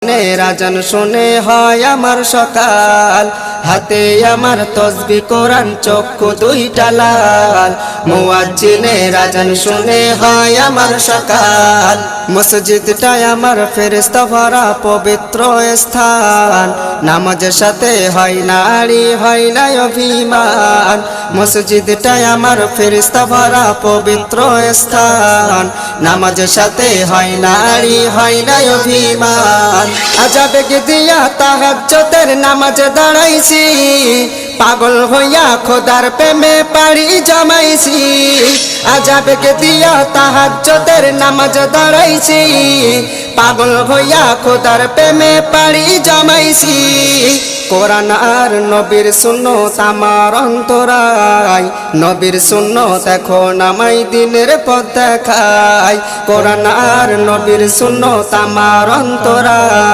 মুয়াজ্জিনের আজান শুনে হয় আমার সকাল, হাতে আমার তসবিহ কোরআন চক্ষু দুইটা লাল। মুয়াজ্জিনের আজান শুনে হয় আমার সকাল, মসজিদটাই আমার ফেরেশতা ভরা পবিত্র স্থান। নামাজের সাথে হয় নারী হয় না অভিমান, মসজিদটাই আমার ফেরেশতা ভরা পবিত্র স্থান। নামাজের সাথে হয় নারী হয় না অভিমান। আজাবেগে দিয়া তাহাজ্জুদের নামাজে দাঁড়াইছি, পাগল হইয়া খোদার প্রেমে পাড়ি জমাইছি। আজাবেগে দিয়া তাহাজ্জুদের নামাজে দাঁড়াইছি, পাগল হইয়া খোদার প্রেমে পাড়ি জমাইছি। কোরআন আর নবীর সুন্নত আমার অন্তরায়, নবীর সুন্নত এখন আমায় দিনের পথ দেখায়। কোরআন আর নবীর সুন্নত আমার অন্তরায়।